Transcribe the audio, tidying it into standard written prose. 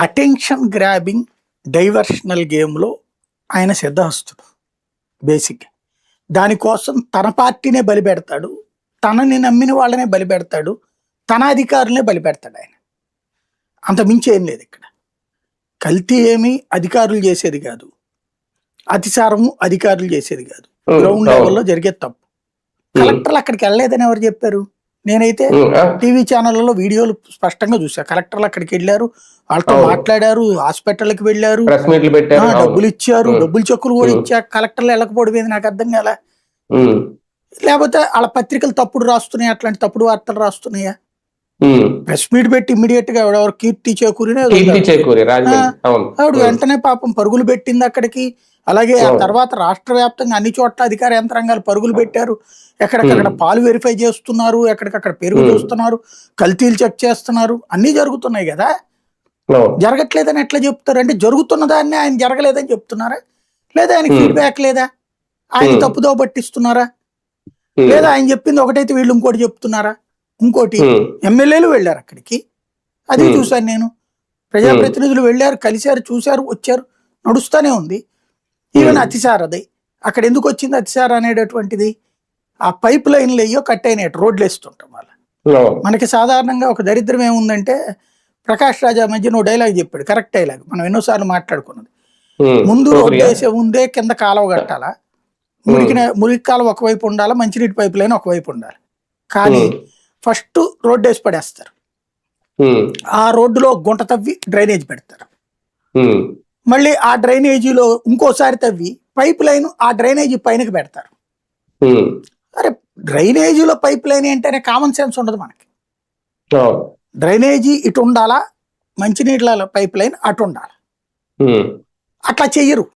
Attention grabbing diversional గేమ్లో ఆయన సిద్ధహస్తుడు. Basic దానికోసం తన పార్టీనే బలి పెడతాడు, తనని నమ్మిన వాళ్ళనే బలి పెడతాడు, తన అధికారులనే బలి పెడతాడు. ఆయన అంత మించి ఏం లేదు. ఇక్కడ కల్తీ ఏమి అధికారులు చేసేది కాదు, అతిసారము అధికారులు చేసేది కాదు, గ్రౌండ్ లెవెల్లో జరిగే తప్పు. కలెక్టర్లు అక్కడికి వెళ్ళలేదని ఎవరు చెప్పారు? నేనైతే టీవీ ఛానళ్లలో వీడియోలు స్పష్టంగా చూసా. కలెక్టర్లు అక్కడికి వెళ్ళారు, వాళ్ళతో మాట్లాడారు, హాస్పిటల్కి వెళ్ళారు, డబ్బులు ఇచ్చారు, డబ్బులు చెక్కులు కూడా ఇచ్చా. కలెక్టర్లు వెళ్ళకపోవడం నాకు అర్థం కాల. లేకపోతే వాళ్ళ పత్రికలు తప్పుడు రాస్తున్నాయి, అట్లాంటి తప్పుడు వార్తలు రాస్తున్నాయా? ప్రెస్ మీట్ పెట్టి ఇమ్మీడియట్ గా ఎవరెవరు కీర్తి చేకూరినే ఆవిడ వెంటనే పాపం పరుగులు పెట్టింది అక్కడికి. అలాగే ఆ తర్వాత రాష్ట్ర వ్యాప్తంగా అన్ని చోట్ల అధికార యంత్రాంగాలు పరుగులు పెట్టారు. ఎక్కడికక్కడ పాలు వెరిఫై చేస్తున్నారు, ఎక్కడికక్కడ పెరుగు చూస్తున్నారు, కల్తీలు చెక్ చేస్తున్నారు, అన్ని జరుగుతున్నాయి కదా. జరగట్లేదని ఎట్లా చెప్తారు? అంటే జరుగుతున్న దాన్ని ఆయన జరగలేదని చెప్తున్నారా? లేదా ఆయనకి ఫీడ్బ్యాక్ లేదా? ఆయన తప్పుదో పట్టిస్తున్నారా? లేదా ఆయన చెప్పింది ఒకటైతే వీళ్ళు ఇంకోటి చెప్తున్నారా? ఇంకోటి ఎమ్మెల్యేలు వెళ్ళారు అక్కడికి, అది చూశాను నేను. ప్రజాప్రతినిధులు వెళ్ళారు, కలిశారు, చూశారు, వచ్చారు, నడుస్తూనే ఉంది. ఈవెన్ అతిసారది అక్కడ ఎందుకు వచ్చింది? అతిసార అనేటటువంటిది ఆ పైప్ లైన్లు అయ్యో కట్ అయినట్టు రోడ్లు వేస్తుంటాం వాళ్ళ. మనకి సాధారణంగా ఒక దరిద్రం ఏముందంటే, ప్రకాష్ రాజా మధ్య నువ్వు డైలాగ్ చెప్పాడు, కరెక్ట్ డైలాగ్, మనం ఎన్నోసార్లు మాట్లాడుకున్నది. ముందు రోడ్డు వేసే ముందే కింద కాలువ కట్టాలా, మురికి కాలువ ఒకవైపు ఉండాలా, మంచినీటి పైప్ లైన్ ఒకవైపు ఉండాలి. కానీ ఫస్ట్ రోడ్డు వేసి పడేస్తారు, ఆ రోడ్డులో గుంట తవ్వి డ్రైనేజ్ పెడతారు, మళ్ళీ ఆ డ్రైనేజీలో ఇంకోసారి తవ్వి పైప్ లైన్ ఆ డ్రైనేజీ పైనకి పెడతారు. అరే డ్రైనేజీలో పైప్ లైన్ ఏంటనే కామన్ సెన్స్ ఉండదు మనకి. డ్రైనేజీ ఇటు ఉండాలా, మంచినీళ్ళ పైప్ లైన్ అటు ఉండాలి, అట్లా చెయ్యరు.